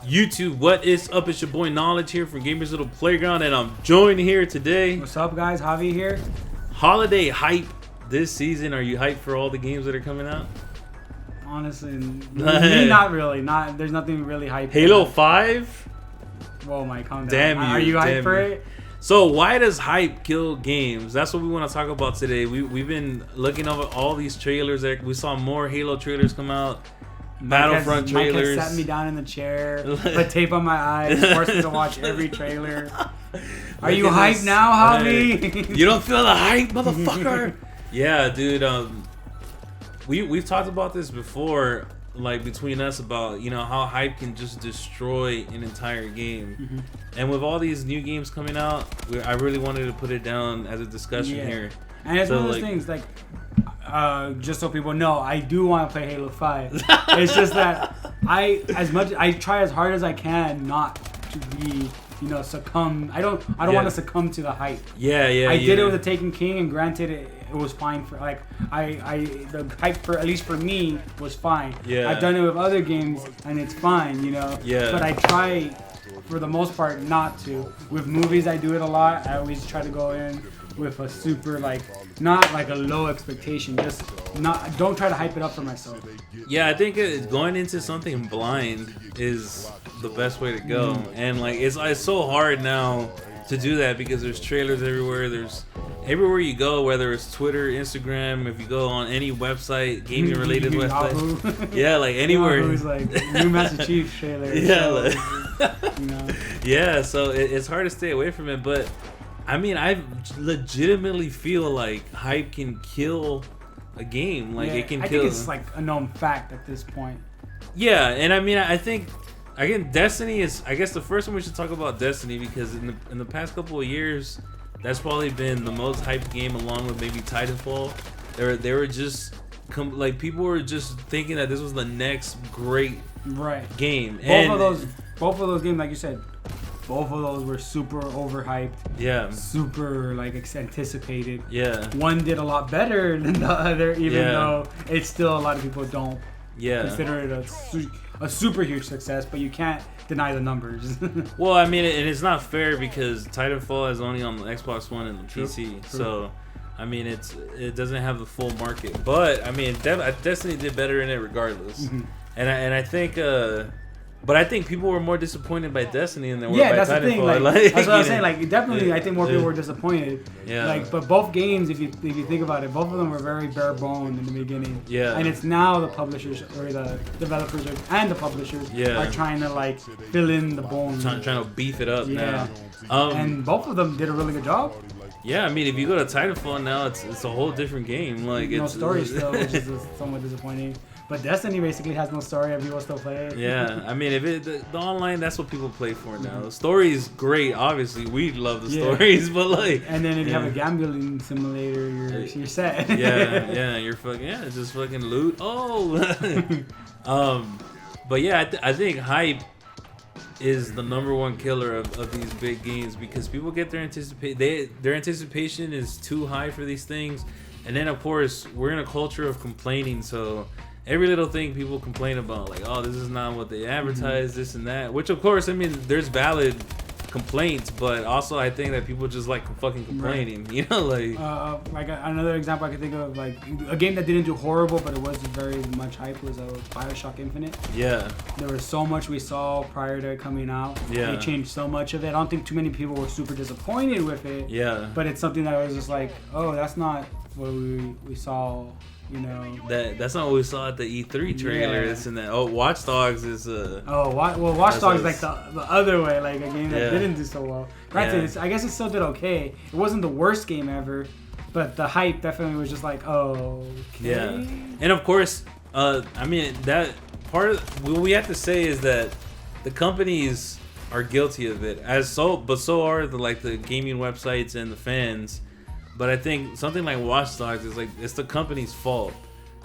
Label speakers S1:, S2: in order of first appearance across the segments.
S1: YouTube, what is up? It's your boy Knowledge here from Gamers Little Playground, and I'm joined here today.
S2: What's up, guys? Javi here.
S1: Holiday hype this season. Are you hyped for all the games that are coming out?
S2: Honestly, me not really. There's nothing really hyped.
S1: Halo 5?
S2: Whoa, Mike, calm down.
S1: Damn you.
S2: Are you hyped
S1: damn
S2: for
S1: you.
S2: it?
S1: So why does hype kill games? That's what we want to talk about today. We've been looking over all these trailers. We saw more Halo trailers come out. Battlefront trailers.
S2: Mike has sat me down in the chair, put tape on my eyes, forced me to watch every trailer. Are you hyped now, Javi?
S1: You don't feel the hype, motherfucker? Yeah, dude. We've talked about this before, like between us, about how hype can just destroy an entire game. Mm-hmm. And with all these new games coming out, I really wanted to put it down as a discussion here.
S2: And it's one of those things, like, just so people know, I do want to play Halo 5. It's just that I try as hard as I can not to be, succumb. I don't want to succumb to the hype.
S1: Yeah.
S2: I did it with the Taken King, and granted, it was fine for the hype for, at least for me, was fine.
S1: Yeah.
S2: I've done it with other games, and it's fine,
S1: Yeah.
S2: But I try, for the most part, not to. With movies, I do it a lot. I always try to go in with a super, not like a low expectation. Don't try to hype it up for myself.
S1: Yeah, I think going into something blind is the best way to go. And it's so hard now to do that because there's trailers everywhere. There's everywhere you go, whether it's Twitter, Instagram, if you go on any website, gaming related website. Yeah, anywhere.
S2: Yahoo's New Master Chief trailer.
S1: Yeah, Yeah, so it's hard to stay away from it, but I mean, I legitimately feel like hype can kill a game. It can kill.
S2: I think it's a known fact at this point.
S1: Yeah, and I mean, I think again, Destiny is. I guess the first one we should talk about Destiny because in the past couple of years, that's probably been the most hyped game, along with maybe Titanfall. They were just people were just thinking that this was the next great game.
S2: Both of those games, like you said, both of those were super overhyped.
S1: Yeah. Super
S2: anticipated.
S1: Yeah.
S2: One did a lot better than the other, even though it's still a lot of people don't consider it a super huge success, but you can't deny the numbers.
S1: Well, I mean, and it's not fair because Titanfall is only on the Xbox One and the PC. True. So, I mean, it doesn't have the full market. But I mean, Destiny did better in it regardless. Mm-hmm. And I think. But I think people were more disappointed by Destiny than they were by Titanfall.
S2: Yeah, that's the thing. That's what I was saying. Definitely, I think more people were disappointed.
S1: Yeah.
S2: But both games, if you think about it, both of them were very bare bone in the beginning.
S1: Yeah.
S2: And it's now the publishers or the developers and the publishers are trying to fill in the bones.
S1: Trying to beef it up now.
S2: And both of them did a really good job.
S1: Yeah, I mean, if you go to Titanfall now, it's a whole different game.
S2: No story still, which is somewhat disappointing. But Destiny basically has no story, and people still play it.
S1: Yeah, I mean, if the online, that's what people play for now. The story is great, obviously. We love the stories, but
S2: And then if you have a gambling simulator, you're set.
S1: You're just fucking loot. Oh! But yeah, I think hype is the number one killer of these big games because people get their anticipation is too high for these things. And then, of course, we're in a culture of complaining, so every little thing people complain about, this is not what they advertise, this and that. Which, of course, I mean, there's valid complaints, but also I think that people just like fucking complaining,
S2: another example I could think of, a game that didn't do horrible, but it was very much hype, was BioShock Infinite.
S1: Yeah.
S2: There was so much we saw prior to it coming out.
S1: Yeah.
S2: They changed so much of it. I don't think too many people were super disappointed with it.
S1: Yeah.
S2: But it's something that was just that's not what we saw.
S1: That's not what we saw at the E3 trailer. It's in that. Watch Dogs is
S2: Watch Dogs the other way, a game that didn't do so well. Granted, I guess it still did okay. It wasn't the worst game ever, but the hype definitely was just okay.
S1: Yeah, and of course, I mean that part of what we have to say is that the companies are guilty of it, but so are the gaming websites and the fans. But I think something like Watch Dogs is it's the company's fault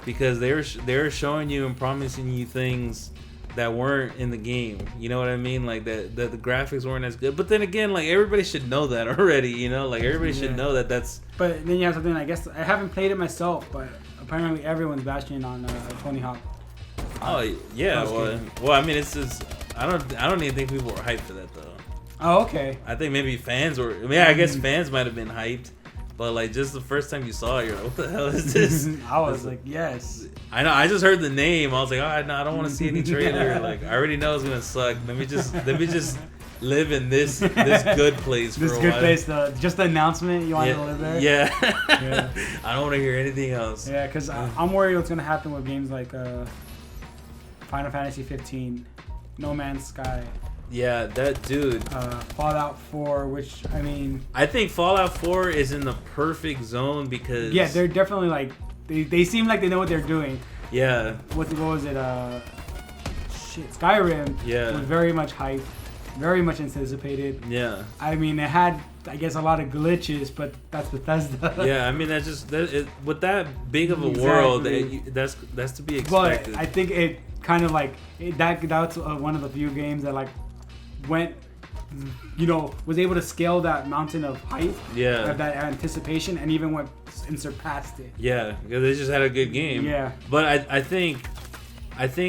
S1: because they're showing you and promising you things that weren't in the game. You know what I mean? That the graphics weren't as good. But then again, everybody should know that already. Everybody should know that that's.
S2: But then you have something. I guess I haven't played it myself, but apparently everyone's bashing on Tony Hawk.
S1: Oh yeah, well I mean it's just. I don't even think people were hyped for that though.
S2: Oh, okay.
S1: I think maybe fans were. I mean, I guess fans might have been hyped, but like just the first time you saw it, you're like, what the hell is this?
S2: I was like, yes.
S1: I know. I just heard the name. I was like, oh no, I don't want to see any trailer. Like I already know it's gonna suck. Let me just live in this good place for a while.
S2: This good place, just the announcement you want to live there.
S1: Yeah.
S2: Yeah.
S1: I don't want to hear anything else.
S2: Yeah, because I'm worried what's gonna happen with games like Final Fantasy 15, No Man's Sky.
S1: Yeah, that dude.
S2: Fallout 4, which I mean,
S1: I think Fallout 4 is in the perfect zone because
S2: they're definitely like they seem like they know what they're doing.
S1: Yeah.
S2: What was it? Skyrim.
S1: Yeah.
S2: Was very much hyped, very much anticipated.
S1: Yeah.
S2: I mean, it had, I guess, a lot of glitches, but that's Bethesda.
S1: Yeah, I mean that's just with that big of a world, that's to be expected.
S2: But I think it kind of like that's one of the few games that like went, was able to scale that mountain of hype, of that anticipation, and even went and surpassed it.
S1: Yeah, because they just had a good game.
S2: Yeah.
S1: But I think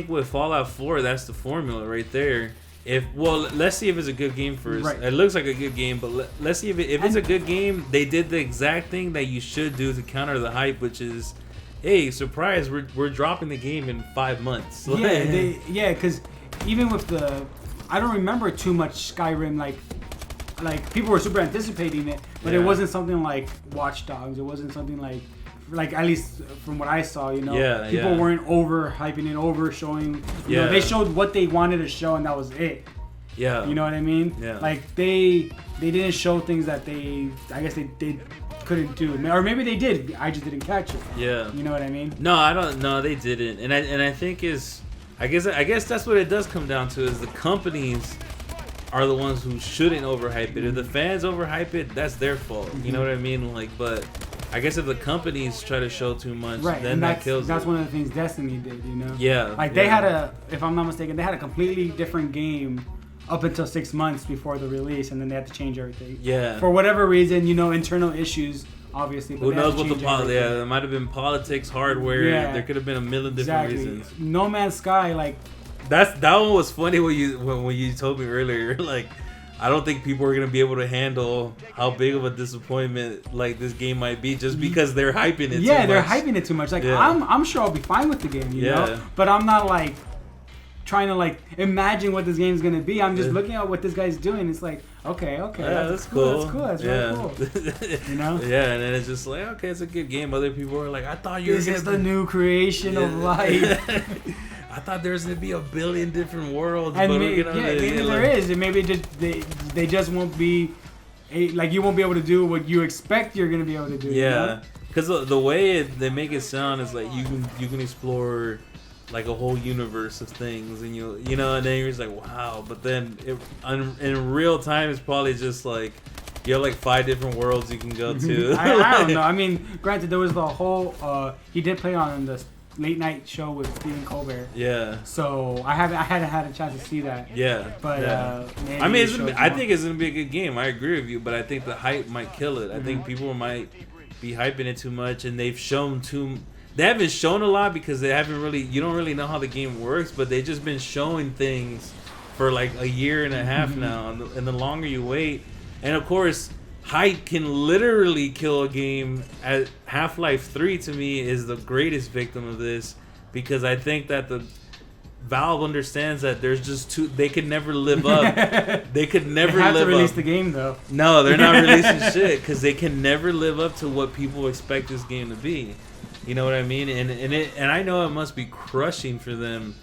S1: with Fallout 4, that's the formula right there. Let's see if it's a good game first.
S2: Right.
S1: It looks like a good game, but let's see if it's a good game. They did the exact thing that you should do to counter the hype, which is, hey, surprise, we're dropping the game in 5 months.
S2: Yeah, because even with I don't remember too much Skyrim, like people were super anticipating it, but it wasn't something like Watch Dogs. It wasn't something like at least from what I saw, people weren't over hyping it, over showing. They showed what they wanted to show, and that was it.
S1: Yeah.
S2: You know what I mean?
S1: Yeah.
S2: Like they didn't show things that I guess they couldn't do, or maybe they did. I just didn't catch it.
S1: Yeah.
S2: You know what I mean?
S1: No, I don't. No, they didn't. And I think I guess that's what it does come down to, is the companies are the ones who shouldn't overhype it. If the fans overhype it, that's their fault. You know what I mean? Like, but I guess if the companies try to show too much, then that kills it.
S2: That's one of the things Destiny did,
S1: Yeah.
S2: Like they had if I'm not mistaken, they had a completely different game up until 6 months before the release, and then they had to change everything.
S1: Yeah.
S2: For whatever reason, internal issues, obviously. But
S1: who knows what there might have been politics, hardware. Yeah. There could have been a million different reasons.
S2: No Man's Sky, like.
S1: That one was funny when you told me earlier, like, I don't think people are gonna be able to handle how big of a disappointment like this game might be, just because they're hyping it.
S2: Yeah, they're hyping it too much. Like I'm sure I'll be fine with the game, you know. But I'm not like trying to like imagine what this game's gonna be. I'm just looking at what this guy's doing. It's like, okay,
S1: that's cool.
S2: That's cool. That's really cool. You know?
S1: Yeah, and then it's just like, okay, it's a good game. Other people are like, I thought you were
S2: This is the new creation of life.
S1: I thought there was gonna be a billion different worlds,
S2: and
S1: but
S2: maybe there is, and maybe they just won't be, like you won't be able to do what you expect you're gonna be able to do.
S1: Yeah, because the way they make it sound is like you can explore like a whole universe of things, and and then you're just like, wow. But then in real time, it's probably just like you have like 5 different worlds you can go to.
S2: I don't know. I mean, granted, there was the whole he did play on the late night show with Stephen Colbert.
S1: Yeah.
S2: So I hadn't had a chance to see that.
S1: Yeah.
S2: But
S1: maybe I mean, I think it's gonna be a good game. I agree with you, but I think the hype might kill it. I think people might be hyping it too much, and they've shown They haven't shown a lot because they haven't really. You don't really know how the game works, but they've just been showing things for like a year and a half now, and the longer you wait, and of course, hype can literally kill a game. Half-Life 3 to me is the greatest victim of this, because I think that the Valve understands that there's just they could never live up. They could never
S2: live up. They have to release
S1: up.
S2: the game though.
S1: No, they're not releasing shit because they can never live up to what people expect this game to be. You know what I mean? And I know it must be crushing for them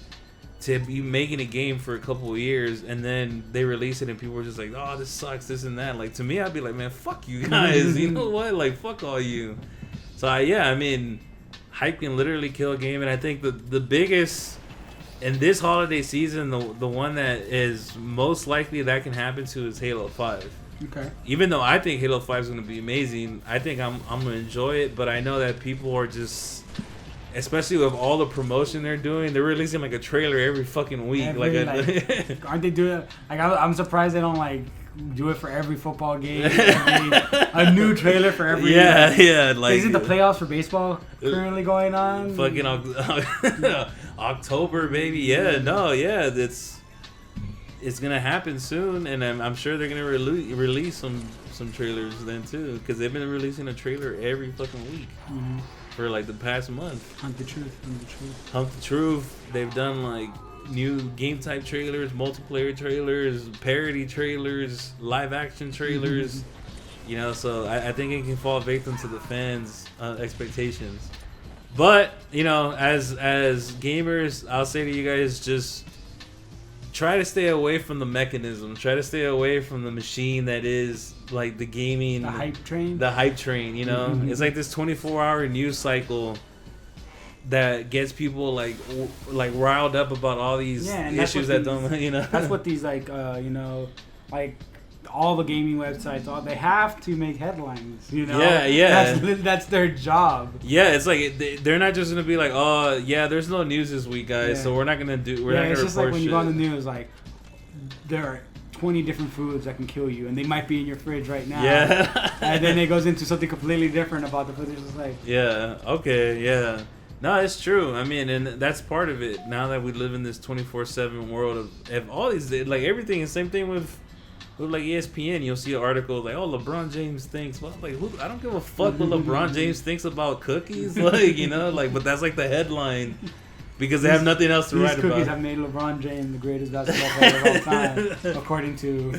S1: to be making a game for a couple of years, and then they release it and people are just like, oh, this sucks, this and that. Like, to me, I'd be like, man, fuck you guys. You know what? Like, fuck all you. So I mean, hype can literally kill a game, and I think the biggest in this holiday season, the one that is most likely that can happen to is Halo 5.
S2: Okay.
S1: Even though I think Halo 5 is going to be amazing, I think I'm going to enjoy it, but I know that people are just, especially with all the promotion they're doing, they're releasing like a trailer every fucking week.
S2: Aren't they doing it? Like, I'm surprised they don't like do it for every football game. A new trailer for every.
S1: Yeah. Like,
S2: isn't the playoffs for baseball currently going on?
S1: Fucking October, baby. Yeah, no, yeah, it's. it's gonna happen soon, and I'm sure they're gonna release some trailers then too, because they've been releasing a trailer every fucking week for like the past month.
S2: Hunt the truth. Hunt the truth.
S1: Hunt the truth. They've done like new game type trailers, multiplayer trailers, parody trailers, live action trailers. You know, so I think it can fall victim to the fans' expectations. But you know, as gamers, I'll say to you guys, just try to stay away from the mechanism. Try to stay away from the machine that is like the gaming,
S2: the hype train.
S1: The hype train, you know, it's like this 24-hour news cycle that gets people like riled up about all these issues that don't, you know.
S2: That's what these like, you know, like all the gaming websites, they have to make headlines, you know.
S1: Yeah.
S2: That's their job.
S1: Yeah, it's like they're not just gonna be like, oh yeah, there's no news this week, guys, so we're not gonna do. We're not gonna
S2: it's just like when
S1: shit.
S2: you go on the news, like there are 20 different foods that can kill you, and they might be in your fridge right now.
S1: Yeah.
S2: And then it goes into something completely different about the food. It's just like.
S1: Yeah. Okay. Yeah. No, it's true. I mean, and that's part of it. Now that we live in this 24/7 world of all these, like everything is same thing with like ESPN. You'll see an article like, "Oh, LeBron James thinks." Well, like, I don't give a fuck what LeBron James thinks about cookies. Like, you know, like, but that's like the headline because they have nothing else to write about.
S2: These cookies have made LeBron James the greatest basketball player of all time, according to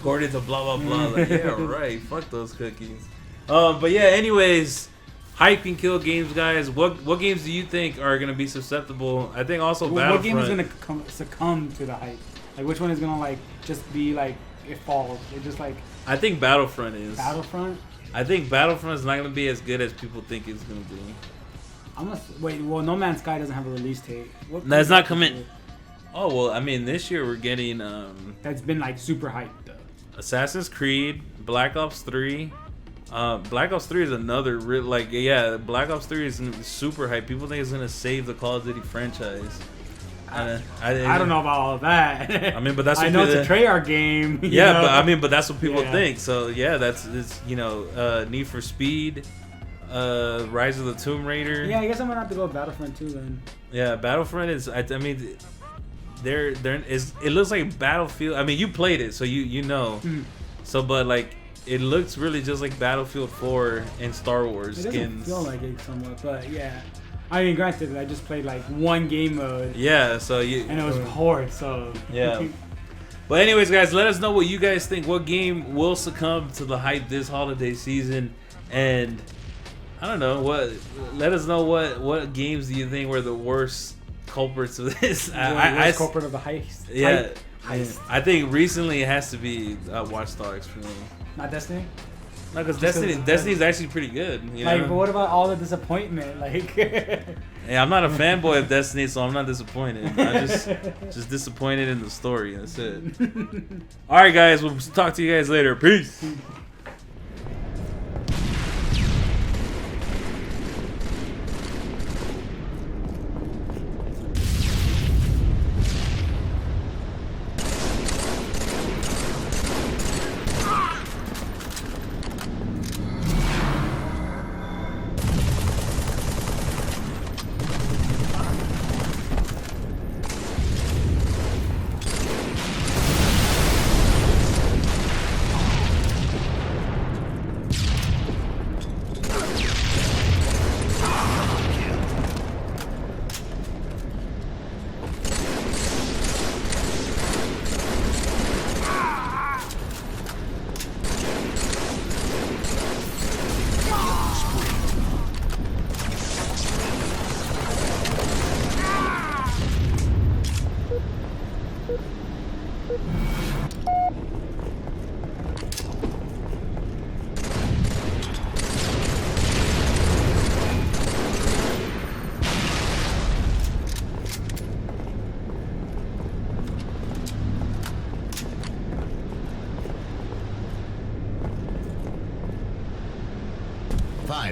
S1: blah blah blah. Like, yeah, right. Fuck those cookies. But yeah. Anyways. Hype can kill games, guys. What games do you think are going to be susceptible? I think also Battlefront.
S2: What game is going to succumb to the hype? Like, which one is going to, like, just be, like, it falls? It just, like...
S1: I think Battlefront is.
S2: Battlefront?
S1: I think Battlefront is not going to be as good as people think it's going to be.
S2: Wait, well, No Man's Sky doesn't have a release date.
S1: That's not coming... Oh, well, I mean, this year we're getting...
S2: That's been, like, super hyped, though.
S1: Assassin's Creed, Black Ops 3... Black Ops 3 is another Black Ops 3 is super hype. People think it's gonna save the Call of Duty franchise.
S2: I don't know about all of that.
S1: I mean, but that's what
S2: I know it's a Treyarch game.
S1: Yeah, know? but that's what people think. So yeah, it's you know, Need for Speed, Rise of the Tomb Raider.
S2: Yeah, I guess I'm gonna have to go with Battlefront too then.
S1: Yeah, Battlefront is. I mean, it looks like Battlefield. I mean, you played it, so you know. So, but like. It looks really just like Battlefield 4 and Star Wars skins.
S2: It doesn't feel like it somewhat, but yeah. I mean, granted, I just played like one game mode.
S1: Yeah, so
S2: and it was hard, so.
S1: Yeah. But anyways, guys, let us know what you guys think. What game will succumb to the hype this holiday season? And I don't know let us know what games do you think were the worst culprits of this?
S2: Worst culprit of the heist.
S1: Yeah.
S2: Heist.
S1: I think recently it has to be Watch Dogs for me.
S2: Not Destiny?
S1: No, because Destiny's actually pretty good. You know?
S2: Like, but what about all the disappointment? Like,
S1: hey, I'm not a fanboy of Destiny, so I'm not disappointed. I'm just disappointed in the story. That's it. All right, guys. We'll talk to you guys later. Peace.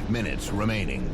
S3: Minutes remaining.